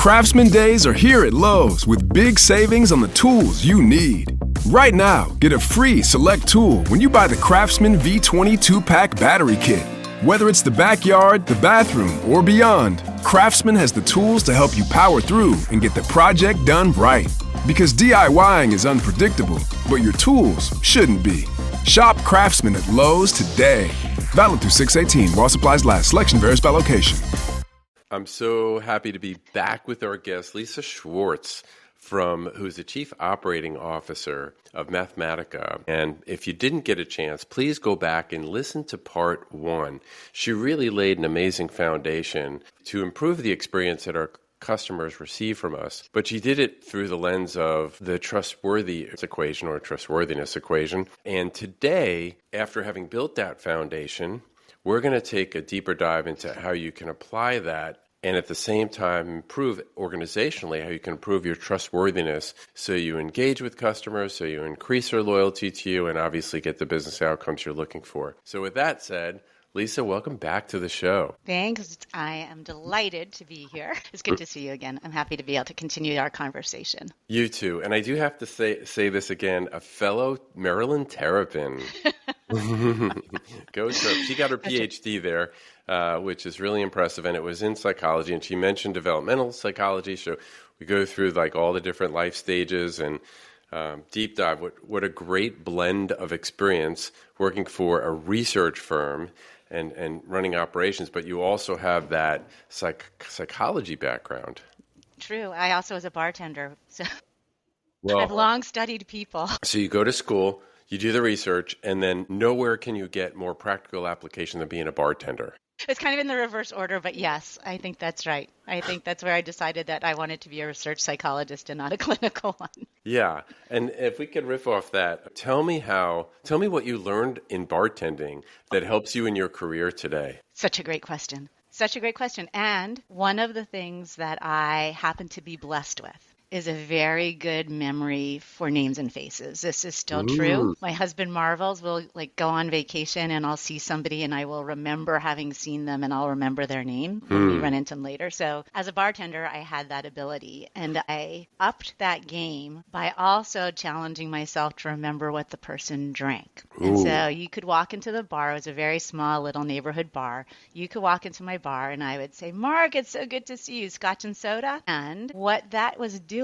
Craftsman Days are here at Lowe's with big savings on the tools you need. Right now, get a free select tool when you buy the Craftsman V20 2-pack battery kit. Whether it's the backyard, the bathroom, or beyond, Craftsman has the tools to help you power through and get the project done right. Because DIYing is unpredictable, but your tools shouldn't be. Shop Craftsman at Lowe's today. Valid through 6/18 while supplies last. Selection varies by location. I'm so happy to be back with our guest, Lisa Schwartz, who's the Chief Operating Officer of Mathematica. And if you didn't get a chance, please go back and listen to part 1. She really laid an amazing foundation to improve the experience that our customers receive from us. But she did it through the lens of the trustworthiness equation. And today, after having built that foundation, we're going to take a deeper dive into how you can apply that and at the same time improve organizationally, how you can improve your trustworthiness so you engage with customers, so you increase their loyalty to you, and obviously get the business outcomes you're looking for. So with that said, Lisa, welcome back to the show. Thanks. I am delighted to be here. It's good to see you again. I'm happy to be able to continue our conversation. You too. And I do have to say this again, a fellow Maryland Terrapin. Go Terp. She got her PhD there, which is really impressive, and it was in psychology, and she mentioned developmental psychology, so we go through like all the different life stages and deep dive. What a great blend of experience working for a research firm and running operations, but you also have that psychology background. True. I also was a bartender, so well, I've long studied people. So you go to school, you do the research, and then nowhere can you get more practical application than being a bartender. It's kind of in the reverse order, but yes, I think that's right. I think that's where I decided that I wanted to be a research psychologist and not a clinical one. Yeah. And if we could riff off that, tell me what you learned in bartending that helps you in your career today. Such a great question. And one of the things that I happen to be blessed with is a very good memory for names and faces. This is still true. My husband marvels. We'll go on vacation and I'll see somebody and I will remember having seen them and I'll remember their name when we run into them later. So as a bartender, I had that ability and I upped that game by also challenging myself to remember what the person drank. Ooh. And so you could walk into the bar. It was a very small little neighborhood bar. You could walk into my bar and I would say, "Mark, it's so good to see you. Scotch and soda?" And what that was doing,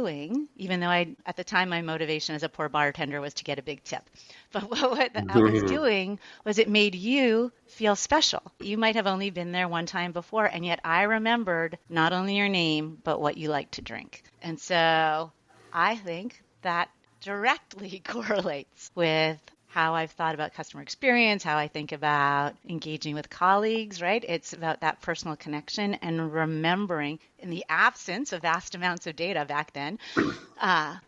even though at the time my motivation as a poor bartender was to get a big tip. But what that was doing was it made you feel special. You might have only been there one time before, and yet I remembered not only your name, but what you like to drink. And so I think that directly correlates with how I've thought about customer experience, how I think about engaging with colleagues, right? It's about that personal connection and remembering, in the absence of vast amounts of data back then,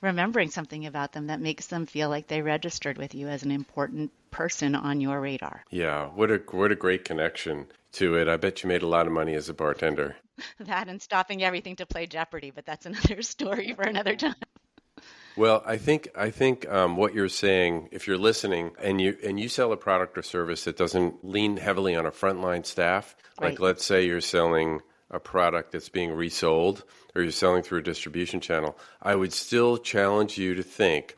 remembering something about them that makes them feel like they registered with you as an important person on your radar. Yeah, what a great connection to it. I bet you made a lot of money as a bartender. That and stopping everything to play Jeopardy, but that's another story for another time. Well, I think what you're saying, if you're listening and you sell a product or service that doesn't lean heavily on a frontline staff, right. Like let's say you're selling a product that's being resold or you're selling through a distribution channel, I would still challenge you to think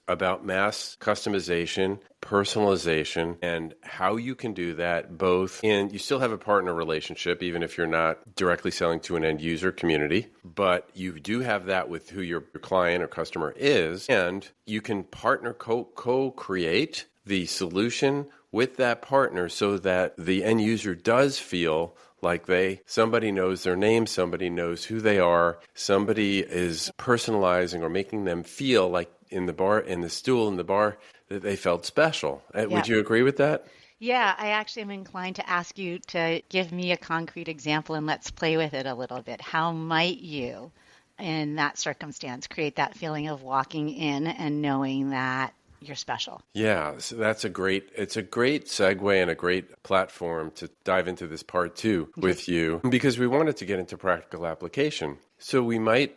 about mass customization, personalization, and how you can do that both in, you still have a partner relationship, even if you're not directly selling to an end user community, but you do have that with who your client or customer is, and you can partner co-create the solution with that partner so that the end user does feel like somebody knows their name, somebody knows who they are, somebody is personalizing or making them feel like in the stool in the bar, that they felt special. Yeah. Would you agree with that? Yeah, I actually am inclined to ask you to give me a concrete example and let's play with it a little bit. How might you, in that circumstance, create that feeling of walking in and knowing that you're special? Yeah, so it's a great segue and a great platform to dive into this part 2 with you, because we wanted to get into practical application. So we might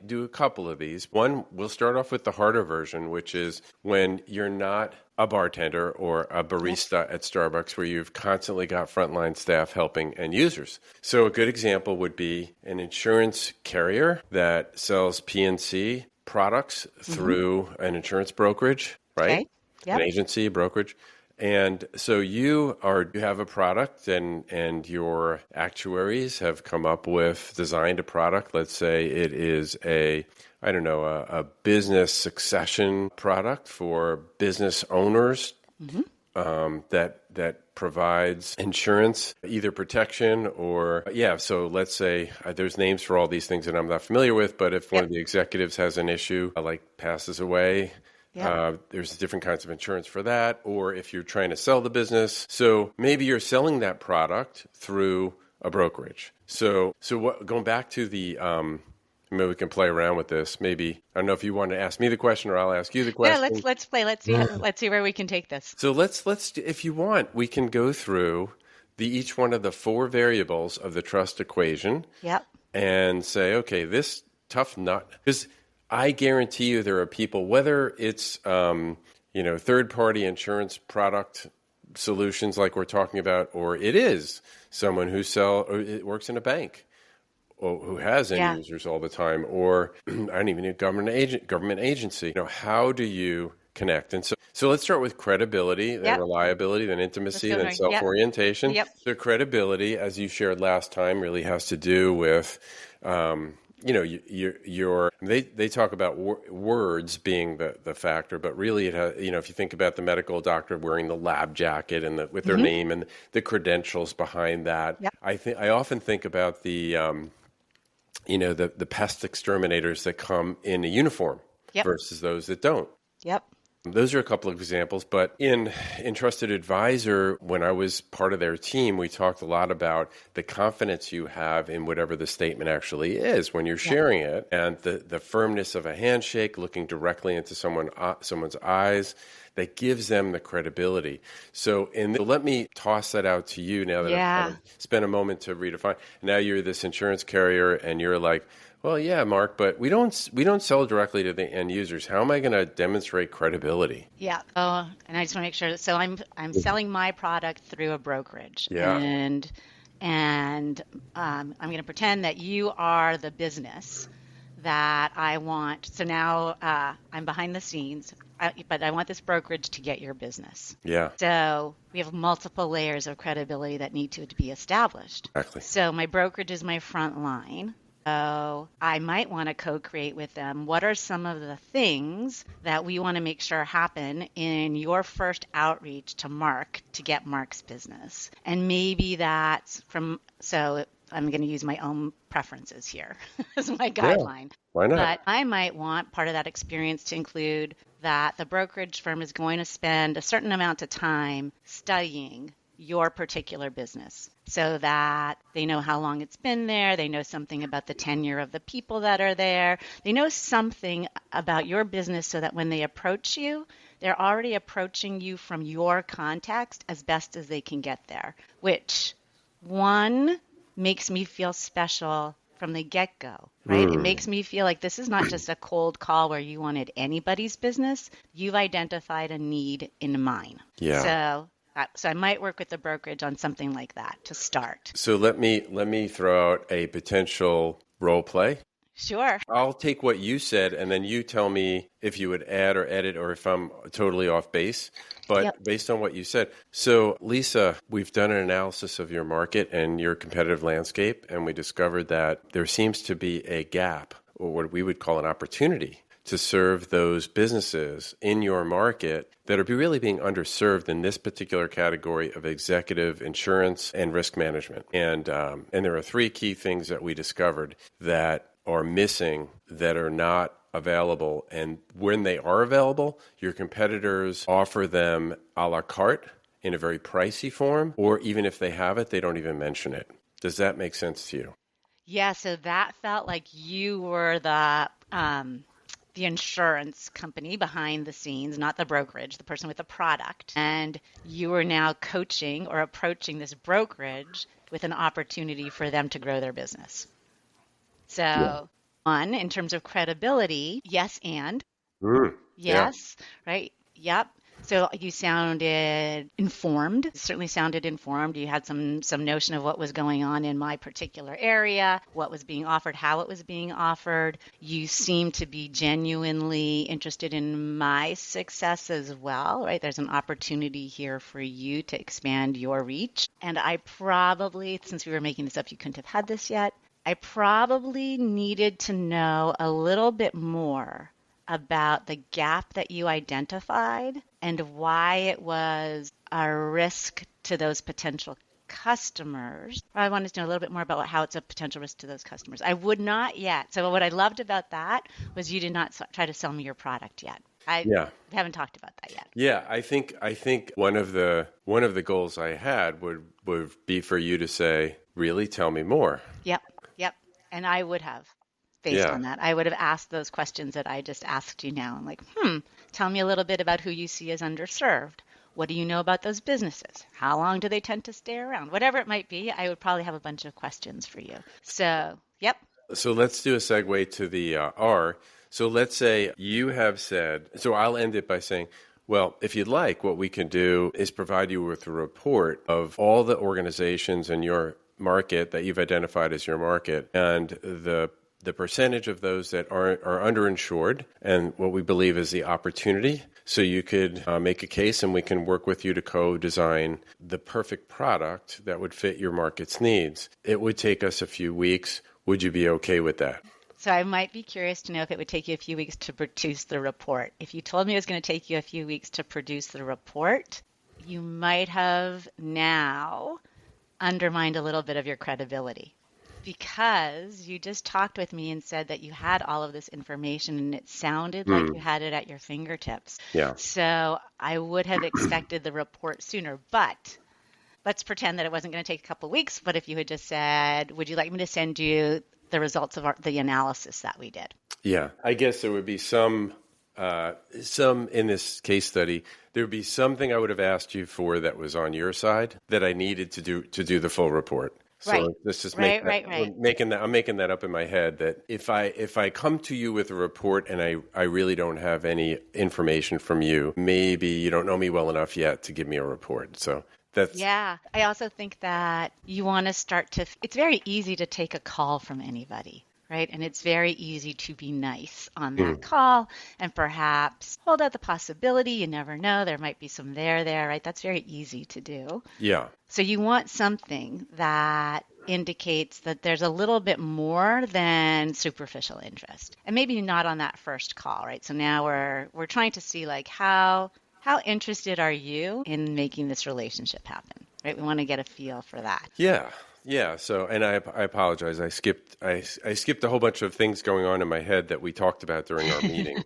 do a couple of these. One, we'll start off with the harder version, which is when you're not a bartender or a barista at Starbucks where you've constantly got frontline staff helping end users. So a good example would be an insurance carrier that sells P&C products through an insurance brokerage, right? Okay. Yep. An agency, brokerage. And so you have a product and your actuaries have come up with, designed a product. Let's say it is a business succession product for business owners that provides insurance, either protection or, so let's say there's names for all these things that I'm not familiar with, but if one of the executives has an issue, like passes away, there's different kinds of insurance for that, or if you're trying to sell the business. So maybe you're selling that product through a brokerage. So going back to the, maybe we can play around with this. Maybe, I don't know if you want to ask me the question or I'll ask you the question. Yeah, let's play. Let's see where we can take this. So let's if you want, we can go through each one of the four variables of the trust equation. Yep. And say, okay, this tough nut, because I guarantee you there are people, whether it's third-party insurance product solutions like we're talking about, or it is someone who works in a bank or who has end users all the time, or I don't even know, government agency. How do you connect? And so let's start with credibility, then reliability, then intimacy, then self-orientation. Yep. So credibility, as you shared last time, really has to do with they talk about words being the factor, but really it has, if you think about the medical doctor wearing the lab jacket and with their name and the credentials behind that. Yep. I often think about the pest exterminators that come in a uniform versus those that don't. Yep. Those are a couple of examples, but in Trusted Advisor, when I was part of their team, we talked a lot about the confidence you have in whatever the statement actually is when you're sharing it, and the firmness of a handshake, looking directly into someone's eyes, that gives them the credibility. So let me toss that out to you now that I've kind of spent a moment to redefine. Now you're this insurance carrier, and you're like, well, yeah, Mark, but we don't sell directly to the end users. How am I going to demonstrate credibility? Yeah. Oh, and I just want to make sure. So I'm selling my product through a brokerage. Yeah. And I'm going to pretend that you are the business that I want. So now I'm behind the scenes, but I want this brokerage to get your business. Yeah. So we have multiple layers of credibility that need to be established. Exactly. So my brokerage is my front line. So I might want to co-create with them. What are some of the things that we want to make sure happen in your first outreach to Mark to get Mark's business? And maybe that's so I'm going to use my own preferences here as my guideline. Yeah, why not? But I might want part of that experience to include that the brokerage firm is going to spend a certain amount of time studying your particular business so that they know how long it's been there. They know something about the tenure of the people that are there. They know something about your business so that when they approach you, they're already approaching you from your context as best as they can get there, which one makes me feel special from the get-go, right? It makes me feel like this is not just a cold call where you wanted anybody's business. You've identified a need in mine. Yeah. So I might work with the brokerage on something like that to start. So let me throw out a potential role play. Sure. I'll take what you said, and then you tell me if you would add or edit or if I'm totally off base. But based on what you said. So, Lisa, we've done an analysis of your market and your competitive landscape, and we discovered that there seems to be a gap, or what we would call an opportunity, to serve those businesses in your market that are really being underserved in this particular category of executive insurance and risk management. And there are three key things that we discovered that are missing, that are not available. And when they are available, your competitors offer them a la carte in a very pricey form, or even if they have it, they don't even mention it. Does that make sense to you? Yeah, so that felt like you were the insurance company behind the scenes, not the brokerage, the person with the product. And you are now coaching or approaching this brokerage with an opportunity for them to grow their business. So, one, in terms of credibility, yes, and. Yes, right? Yep. So you sounded informed, certainly sounded informed. You had some notion of what was going on in my particular area, what was being offered, how it was being offered. You seemed to be genuinely interested in my success as well, right? There's an opportunity here for you to expand your reach. And I probably, since we were making this up, you couldn't have had this yet. I probably needed to know a little bit more about the gap that you identified and why it was a risk to those potential customers. I wanted to know a little bit more about how it's a potential risk to those customers. I would not yet. So what I loved about that was you did not try to sell me your product yet. I haven't talked about that yet. Yeah, I think one of the goals I had would be for you to say, really, tell me more. Yep. And I would have. Based on that, I would have asked those questions that I just asked you now. I'm like, tell me a little bit about who you see as underserved. What do you know about those businesses? How long do they tend to stay around? Whatever it might be, I would probably have a bunch of questions for you. So, yep. So let's do a segue to the R. So let's say you have said, so I'll end it by saying, well, if you'd like, what we can do is provide you with a report of all the organizations in your market that you've identified as your market and the percentage of those that are underinsured and what we believe is the opportunity. So you could make a case and we can work with you to co-design the perfect product that would fit your market's needs. It would take us a few weeks. Would you be okay with that? So I might be curious to know if it would take you a few weeks to produce the report. If you told me it was going to take you a few weeks to produce the report, you might have now undermined a little bit of your credibility. Because you just talked with me and said that you had all of this information and it sounded like you had it at your fingertips. Yeah. So I would have expected the report sooner. But let's pretend that it wasn't going to take a couple of weeks. But if you had just said, would you like me to send you the results of the analysis that we did? Yeah. I guess there would be some in this case study, there would be something I would have asked you for that was on your side that I needed to do the full report. So let's just make right. I'm making that up in my head that if I come to you with a report and I really don't have any information from you, maybe you don't know me well enough yet to give me a report. So that's I also think that you want to start to. It's very easy to take a call from anybody. Right? And it's very easy to be nice on that call and perhaps hold out the possibility. You never know. There might be some there, right? That's very easy to do. Yeah. So you want something that indicates that there's a little bit more than superficial interest. And maybe not on that first call, right? So now we're trying to see like how interested are you in making this relationship happen? Right? We want to get a feel for that. Yeah. So, and I apologize. I skipped a whole bunch of things going on in my head that we talked about during our meeting,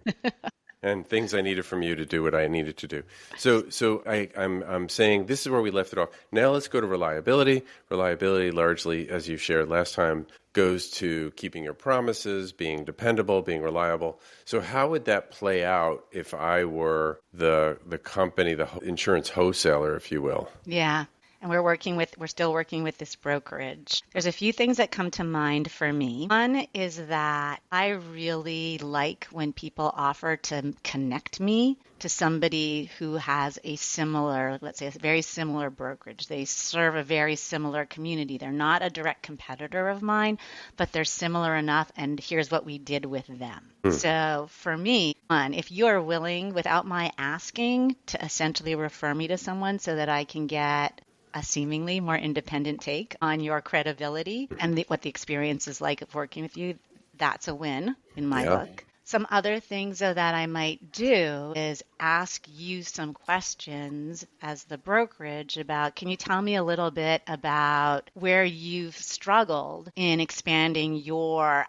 and things I needed from you to do what I needed to do. So I'm saying this is where we left it off. Now let's go to reliability. Reliability, largely, as you shared last time, goes to keeping your promises, being dependable, being reliable. So how would that play out if I were the company, the insurance wholesaler, if you will? Yeah. And we're still working with this brokerage. There's a few things that come to mind for me. One is that I really like when people offer to connect me to somebody who has a similar, let's say a very similar brokerage. They serve a very similar community. They're not a direct competitor of mine, but they're similar enough, and here's what we did with them. So for me, if you're willing, without my asking, to essentially refer me to someone so that I can get a seemingly more independent take on your credibility and what the experience is like of working with you, that's a win in my book. Some other things, though, that I might do is ask you some questions as the brokerage about, can you tell me a little bit about where you've struggled in expanding your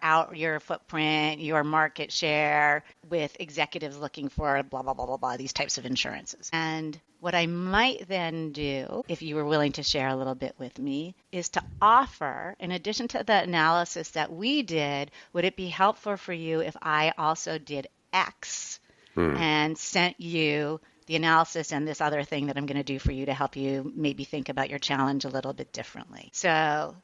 footprint, your market share with executives looking for blah, blah, blah, blah, blah, these types of insurances. And what I might then do, if you were willing to share a little bit with me, is to offer, in addition to the analysis that we did, would it be helpful for you if I also did X and sent you the analysis and this other thing that I'm going to do for you to help you maybe think about your challenge a little bit differently. So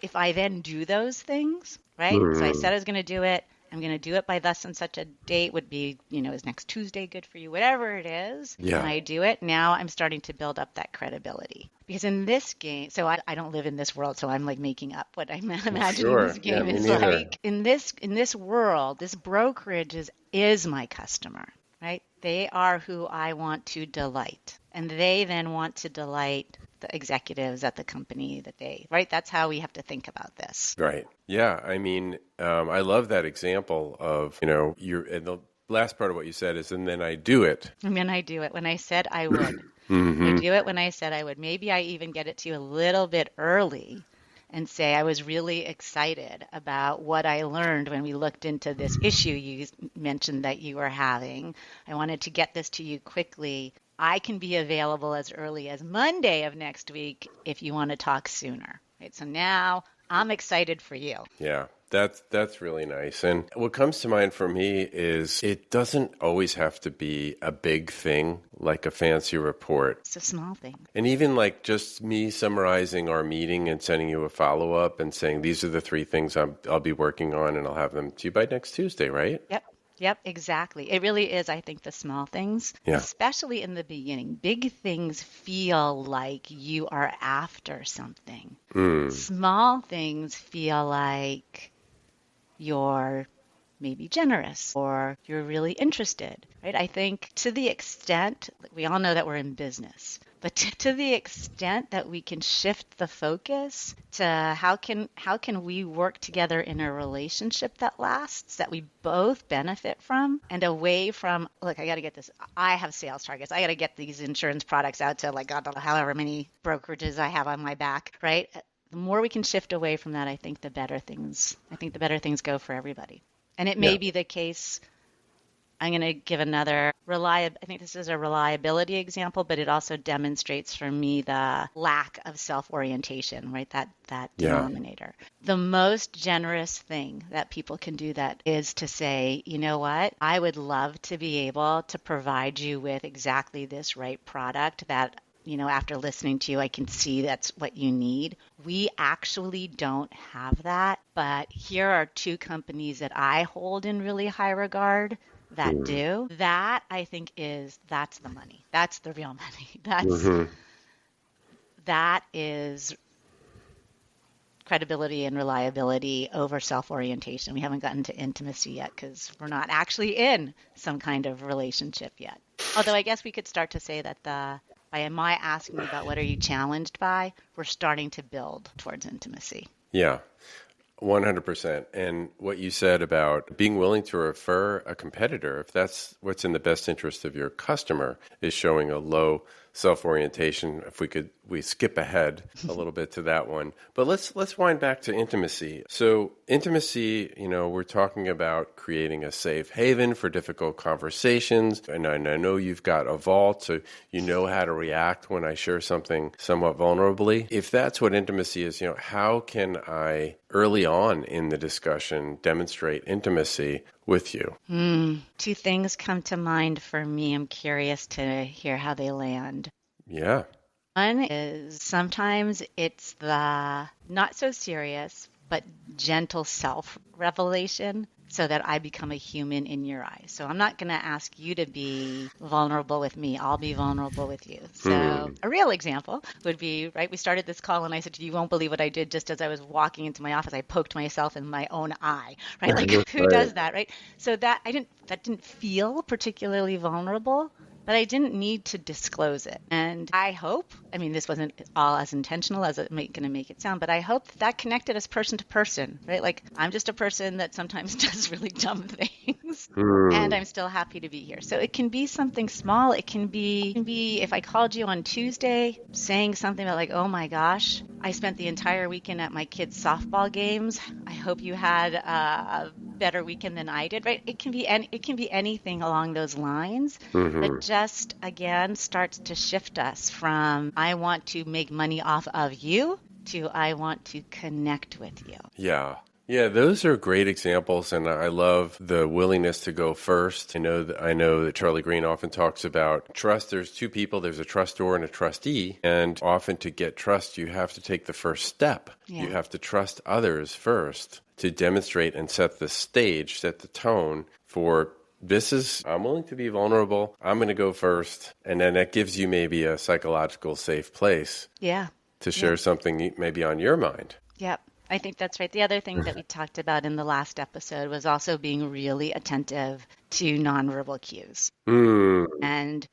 if I then do those things, right? So I said I was going to do it, I'm going to do it by thus and such a date would be, is next Tuesday good for you? Whatever it is, Yeah. and I do it, now I'm starting to build up that credibility. Because in this game, so I don't live in this world, so I'm like making up what I'm imagining Sure. this game Yeah, me is neither. like. In this world, this brokerage is my customer, right? They are who I want to delight. And they then want to delight the executives at the company right? That's how we have to think about this. Right. Yeah. I mean, I love that example of, and the last part of what you said is, and then I do it. And then I do it when I said I would. I do it when I said I would. Maybe I even get it to you a little bit early and say I was really excited about what I learned when we looked into this issue you mentioned that you were having. I wanted to get this to you quickly. I can be available as early as Monday of next week if you want to talk sooner. Right? So now I'm excited for you. Yeah. That's really nice. And what comes to mind for me is it doesn't always have to be a big thing like a fancy report. It's a small thing. And even like just me summarizing our meeting and sending you a follow-up and saying these are the 3 things I'll be working on, and I'll have them to you by next Tuesday, right? Yep, exactly. It really is, I think, the small things, especially in the beginning. Big things feel like you are after something. Small things feel like you're maybe generous or you're really interested, right? I think to the extent, we all know that we're in business, but to the extent that we can shift the focus to how can we work together in a relationship that lasts, that we both benefit from, and away from, look, I got to get this. I have sales targets. I got to get these insurance products out to like God, however many brokerages I have on my back, right? The more we can shift away from that, I think the better things go for everybody. And it may be the case. I'm going to give another I think this is a reliability example, but it also demonstrates for me the lack of self-orientation, right? That denominator. The most generous thing that people can do that is to say, you know what? I would love to be able to provide you with exactly this right product that, after listening to you, I can see that's what you need. We actually don't have that, but here are 2 companies that I hold in really high regard that do. That, I think, that's the money. That's the real money. That is credibility and reliability over self-orientation. We haven't gotten to intimacy yet because we're not actually in some kind of relationship yet. Although I guess we could start to say that by my asking about what are you challenged by, we're starting to build towards intimacy. Yeah, 100%. And what you said about being willing to refer a competitor, if that's what's in the best interest of your customer, is showing a low self-orientation. If we skip ahead a little bit to that one. But let's wind back to intimacy. So intimacy, we're talking about creating a safe haven for difficult conversations. And I know you've got a vault, so you know how to react when I share something somewhat vulnerably. If that's what intimacy is, how can I early on in the discussion demonstrate intimacy with you? 2 things come to mind for me. I'm curious to hear how they land. Yeah. One is sometimes it's the not so serious, but gentle self-revelation so that I become a human in your eyes. So I'm not going to ask you to be vulnerable with me. I'll be vulnerable with you. So a real example would be, right, we started this call and I said, you won't believe what I did just as I was walking into my office. I poked myself in my own eye, right? Like who does that, right? So that didn't feel particularly vulnerable, but I didn't need to disclose it. And I hope, this wasn't all as intentional as I'm going to make it sound, but I hope that connected us person to person, right? Like I'm just a person that sometimes does really dumb things and I'm still happy to be here. So it can be something small. It can be if I called you on Tuesday saying something about like, oh my gosh, I spent the entire weekend at my kids' softball games. I hope you had a better weekend than I did, right? It can be anything along those lines that just, again, starts to shift us from I want to make money off of you to I want to connect with you. Yeah. Yeah, those are great examples, and I love the willingness to go first. I know that Charlie Green often talks about trust. There's two people, there's a trustor and a trustee, and often to get trust, you have to take the first step. Yeah. You have to trust others first to demonstrate and set the stage, set the tone for I'm willing to be vulnerable. I'm going to go first. And then that gives you maybe a psychological safe place Yeah. to share something maybe on your mind. Yep. I think that's right. The other thing that we talked about in the last episode was also being really attentive to nonverbal cues and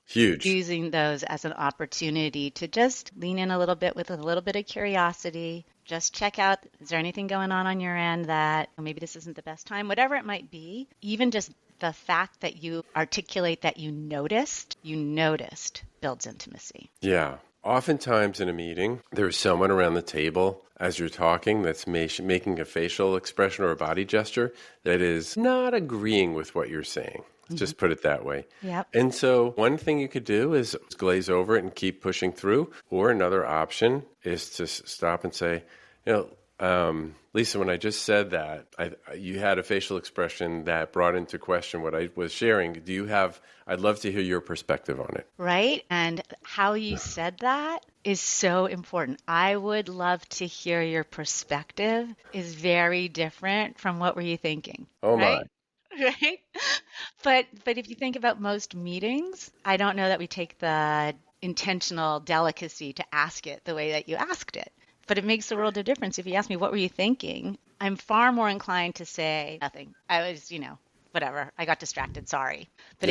Huge. using those as an opportunity to just lean in a little bit with a little bit of curiosity. Just check out, is there anything going on your end that maybe this isn't the best time, whatever it might be. Even just the fact that you articulate that you noticed builds intimacy. Yeah. Oftentimes in a meeting, there's someone around the table as you're talking that's making a facial expression or a body gesture that is not agreeing with what you're saying. Just put it that way. Yep. And so one thing you could do is glaze over it and keep pushing through. Or another option is to stop and say, Lisa, when I just said that, you had a facial expression that brought into question what I was sharing. I'd love to hear your perspective on it. Right? And how you said that is so important. I would love to hear your perspective is very different from what were you thinking. Oh, right? my. Right? But if you think about most meetings, I don't know that we take the intentional delicacy to ask it the way that you asked it. But it makes a world of difference. If you ask me, what were you thinking? I'm far more inclined to say nothing. I was, whatever. I got distracted. Sorry. But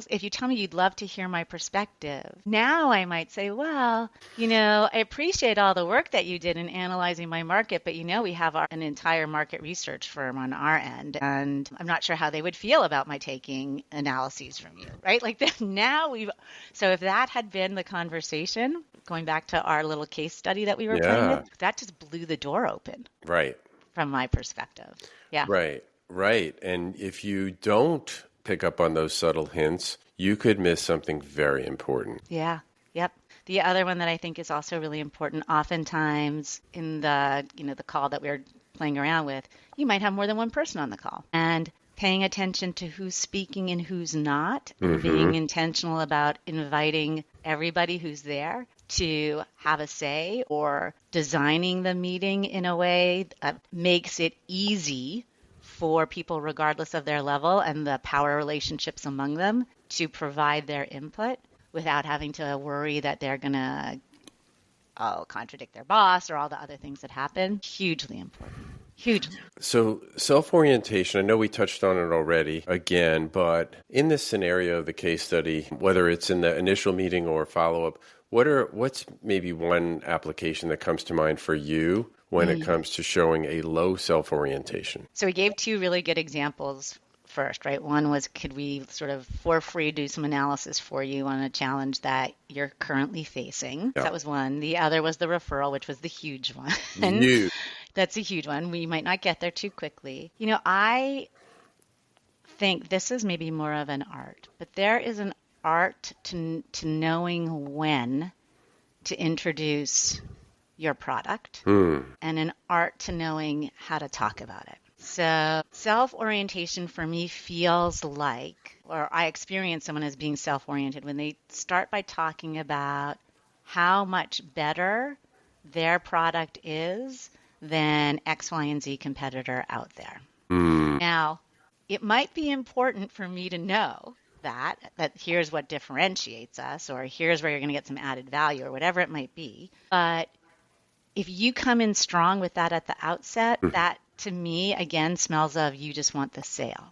if you tell me you'd love to hear my perspective, now I might say, well, I appreciate all the work that you did in analyzing my market, but we have an entire market research firm on our end, and I'm not sure how they would feel about my taking analyses from you, right? Like that now so if that had been the conversation, going back to our little case study that we were playing with, that just blew the door open. Right. From my perspective. Yeah. Right. And if you don't pick up on those subtle hints, you could miss something very important. Yeah. Yep. The other one that I think is also really important, oftentimes in the call that we're playing around with, you might have more than one person on the call. And paying attention to who's speaking and who's not, and being intentional about inviting everybody who's there to have a say, or designing the meeting in a way that makes it easy for people, regardless of their level and the power relationships among them, to provide their input without having to worry that they're going to contradict their boss or all the other things that happen. Hugely important. Hugely. So self-orientation, I know we touched on it already again, but in this scenario, the case study, whether it's in the initial meeting or follow-up, what's maybe one application that comes to mind for you when it comes to showing a low self-orientation? So we gave two really good examples first, right? One was, could we sort of for free do some analysis for you on a challenge that you're currently facing? Yeah. That was one. The other was the referral, which was the huge one. Huge. That's a huge one. We might not get there too quickly. I think this is maybe more of an art, but there is an art to knowing when to introduce your product and an art to knowing how to talk about it. So self-orientation for me feels like, or I experience someone as being self-oriented when they start by talking about how much better their product is than X, Y, and Z competitor out there. Now, it might be important for me to know that here's what differentiates us, or here's where you're going to get some added value, or whatever it might be. But if you come in strong with that at the outset, that to me, again, smells of you just want the sale.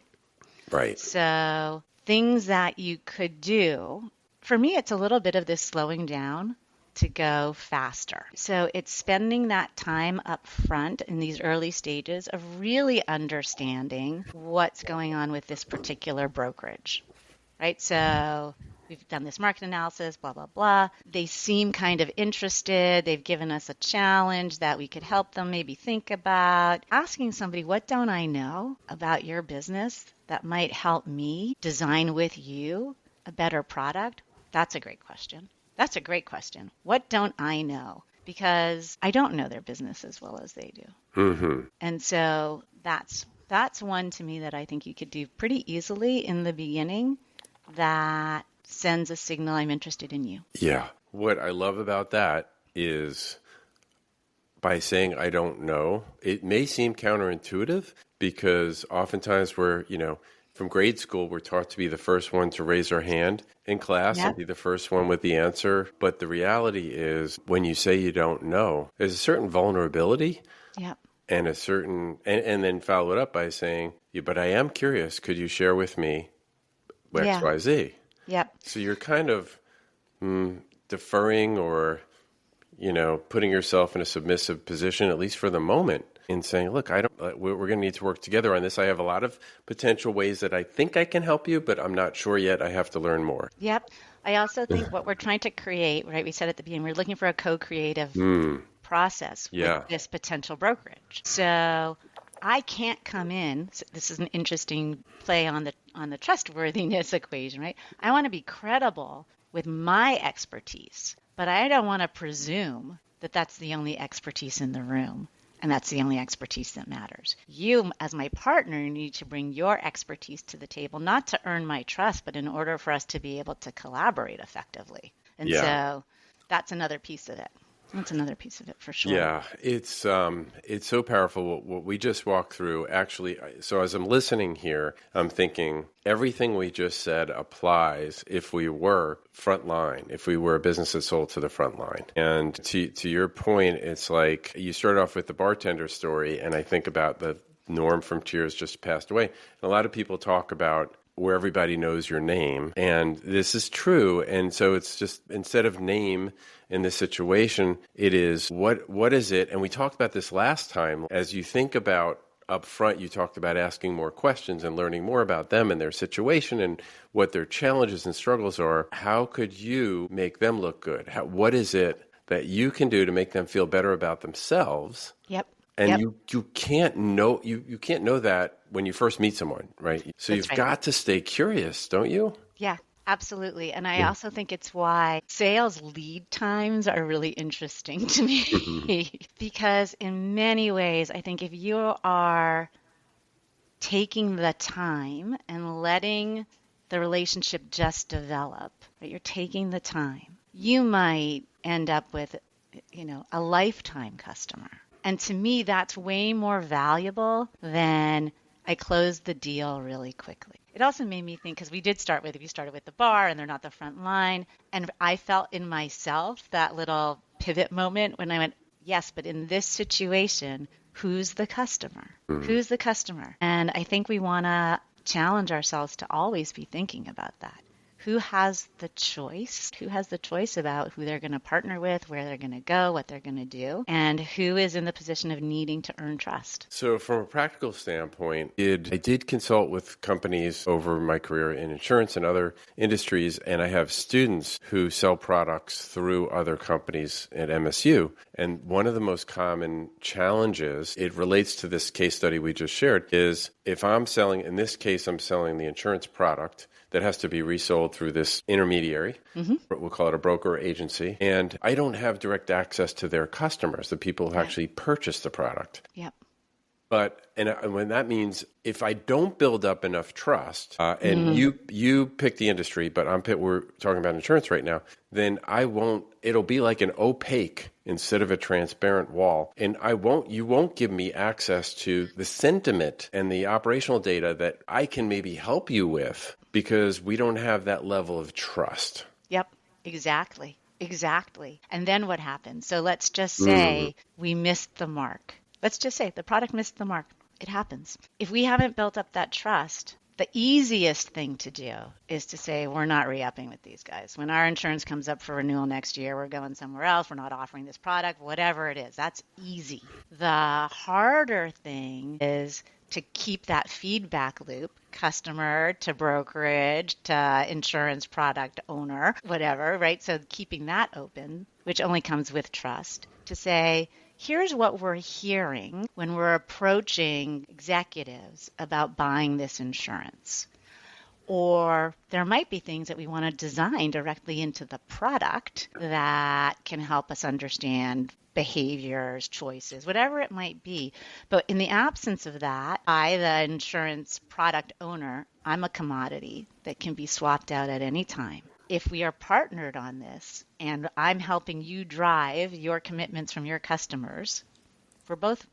Right. So things that you could do, for me, it's a little bit of this slowing down to go faster. So it's spending that time up front in these early stages of really understanding what's going on with this particular brokerage, right? So we've done this market analysis, blah, blah, blah. They seem kind of interested. They've given us a challenge that we could help them maybe think about. Asking somebody, what don't I know about your business that might help me design with you a better product? That's a great question. That's a great question. What don't I know because I don't know their business as well as they do. Mm-hmm. And so that's one to me that I think you could do pretty easily in the beginning that sends a signal I'm interested in you. Yeah. What I love about that is by saying I don't know, it may seem counterintuitive because oftentimes we're, from grade school, we're taught to be the first one to raise our hand in class and be the first one with the answer. But the reality is when you say you don't know, there's a certain vulnerability. Yep. And a certain, and then follow it up by saying, yeah, but I am curious. Could you share with me X, Y, Z? Yep. So you're kind of deferring or, putting yourself in a submissive position, at least for the moment, in saying, look, we're going to need to work together on this. I have a lot of potential ways that I think I can help you, but I'm not sure yet. I have to learn more. Yep. I also think what we're trying to create, right? We said at the beginning, we're looking for a co-creative process with this potential brokerage. So I can't come in. So this is an interesting play on the trustworthiness equation, right? I want to be credible with my expertise, but I don't want to presume that that's the only expertise in the room and that's the only expertise that matters. You, as my partner, need to bring your expertise to the table, not to earn my trust, but in order for us to be able to collaborate effectively. And so that's another piece of it. That's another piece of it for sure. Yeah, it's so powerful what we just walked through. Actually, so as I'm listening here, I'm thinking everything we just said applies if we were frontline, if we were a business that sold to the front line. And to your point, it's like you start off with the bartender story, and I think about the Norm from Cheers just passed away. And a lot of people talk about where everybody knows your name, and this is true. And so it's just instead of name in this situation, it is what is it? And we talked about this last time. As you think about up front, you talked about asking more questions and learning more about them and their situation and what their challenges and struggles are. How could you make them look good? What is it that you can do to make them feel better about themselves? Yep. And you can't know you can't know that when you first meet someone, right? So you've got to stay curious, don't you? Yeah, absolutely. And I also think it's why sales lead times are really interesting to me because in many ways, I think if you are taking the time and letting the relationship just develop, right? You're taking the time, you might end up with, a lifetime customer. And to me, that's way more valuable than I closed the deal really quickly. It also made me think, because we started with the bar and they're not the front line. And I felt in myself that little pivot moment when I went, yes, but in this situation, who's the customer? Who's the customer? And I think we want to challenge ourselves to always be thinking about that. Who has the choice? Who has the choice about who they're going to partner with, where they're going to go, what they're going to do, and who is in the position of needing to earn trust? So from a practical standpoint, I did consult with companies over my career in insurance and other industries, and I have students who sell products through other companies at MSU. And one of the most common challenges, it relates to this case study we just shared, is if I'm selling, in this case, I'm selling the insurance product that has to be resold through this intermediary. We'll call it a broker or agency. And I don't have direct access to their customers, the people who actually purchase the product. Yep. But when that means if I don't build up enough trust, and you pick the industry, but we're talking about insurance right now, then it'll be like an opaque instead of a transparent wall. And you won't give me access to the sentiment and the operational data that I can maybe help you with because we don't have that level of trust. Yep, exactly. And then what happens? So let's just say we missed the mark. Let's just say the product missed the mark. It happens. If we haven't built up that trust, the easiest thing to do is to say, we're not re-upping with these guys. When our insurance comes up for renewal next year, we're going somewhere else. We're not offering this product, whatever it is. That's easy. The harder thing is to keep that feedback loop, customer to brokerage to insurance product owner, whatever, right? So keeping that open, which only comes with trust, to say, here's what we're hearing when we're approaching executives about buying this insurance. Or there might be things that we want to design directly into the product that can help us understand behaviors, choices, whatever it might be. But in the absence of that, I, the insurance product owner, I'm a commodity that can be swapped out at any time. If we are partnered on this and I'm helping you drive your commitments from your customers, we're both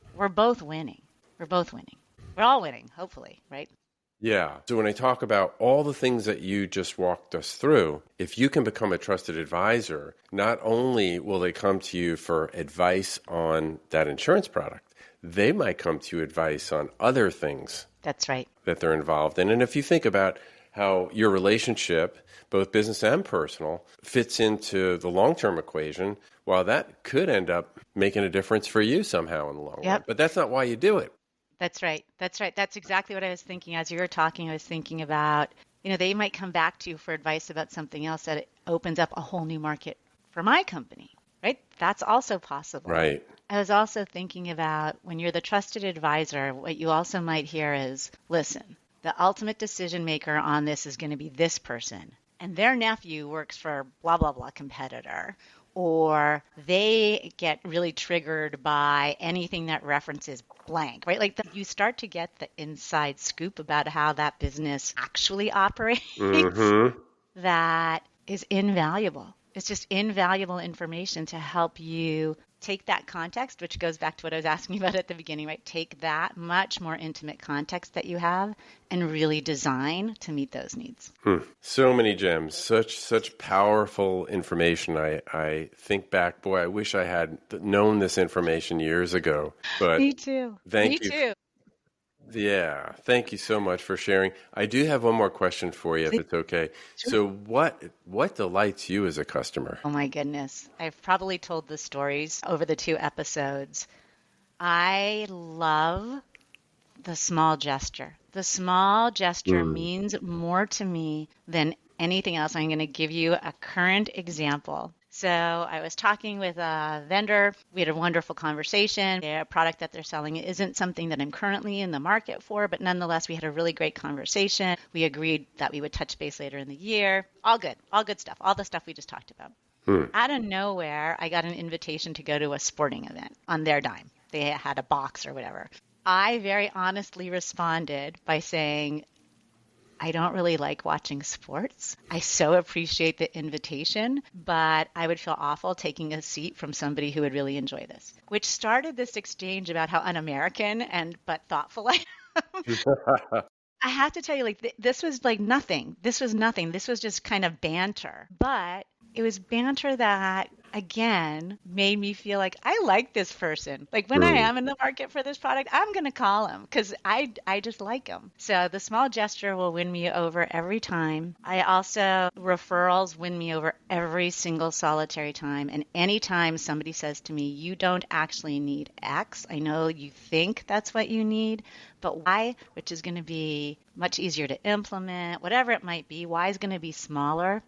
winning. We're both winning. We're all winning, hopefully, right? Yeah. So when I talk about all the things that you just walked us through, if you can become a trusted advisor, not only will they come to you for advice on that insurance product, they might come to you advice on other things. That's right. That they're involved in. And if you think about how your relationship, both business and personal, fits into the long-term equation, well, that could end up making a difference for you somehow in the long run. But that's not why you do it. That's right. That's right. That's exactly what I was thinking. As you were talking, I was thinking about, they might come back to you for advice about something else that it opens up a whole new market for my company, right? That's also possible. Right. I was also thinking about when you're the trusted advisor, what you also might hear is, listen, the ultimate decision maker on this is going to be this person, and their nephew works for blah, blah, blah competitor. Or they get really triggered by anything that references blank, right? Like you start to get the inside scoop about how that business actually operates. That is invaluable. It's just invaluable information to help you take that context, which goes back to what I was asking about at the beginning, right? Take that much more intimate context that you have and really design to meet those needs. So many gems, such powerful information. I think back, boy, I wish I had known this information years ago. But Me too. Me too. Yeah, thank you so much for sharing. I do have one more question for you, if it's okay. Sure. So what delights you as a customer? Oh, my goodness. I've probably told the stories over the 2 episodes. I love the small gesture. The small gesture means more to me than anything else. I'm going to give you a current example. So I was talking with a vendor. We had a wonderful conversation. Their product that they're selling isn't something that I'm currently in the market for, but nonetheless, we had a really great conversation. We agreed that we would touch base later in the year. All good stuff, all the stuff we just talked about. Out of nowhere, I got an invitation to go to a sporting event on their dime. They had a box or whatever. I very honestly responded by saying, I don't really like watching sports. I so appreciate the invitation, but I would feel awful taking a seat from somebody who would really enjoy this, which started this exchange about how un-American but thoughtful I am. I have to tell you, this was nothing. This was nothing. This was just kind of banter, but it was banter that, again, made me feel like I like this person. Like when I am in the market for this product, I'm going to call him because I just like him. So the small gesture will win me over every time. I also, referrals win me over every single solitary time. And anytime somebody says to me, you don't actually need X, I know you think that's what you need, but Y, which is going to be much easier to implement, whatever it might be, Y is going to be smaller.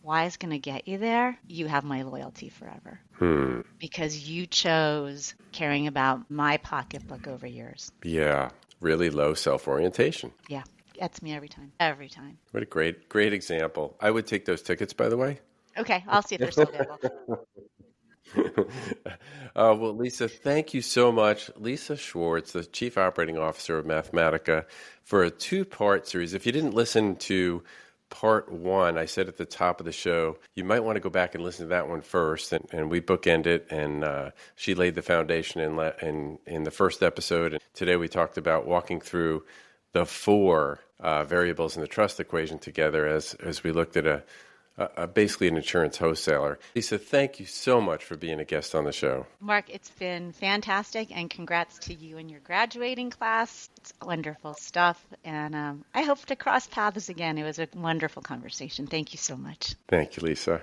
Y is going to get you there. You have my loyalty forever. Because you chose caring about my pocketbook over yours. Yeah, really low self-orientation. Yeah, gets me every time. Every time. What a great example. I would take those tickets, by the way. Okay, I'll see if they're still available. Well, Lisa, thank you so much. Lisa Schwartz, the Chief Operating Officer of Mathematica, for a 2-part series. If you didn't listen to Part 1, I said at the top of the show, you might want to go back and listen to that one first. And we bookend it, and she laid the foundation in the first episode. And today we talked about walking through the 4 variables in the trust equation together as we looked at basically an insurance wholesaler. Lisa, thank you so much for being a guest on the show. Mark, it's been fantastic, and congrats to you and your graduating class. It's wonderful stuff, and I hope to cross paths again. It was a wonderful conversation. Thank you so much. Thank you, Lisa.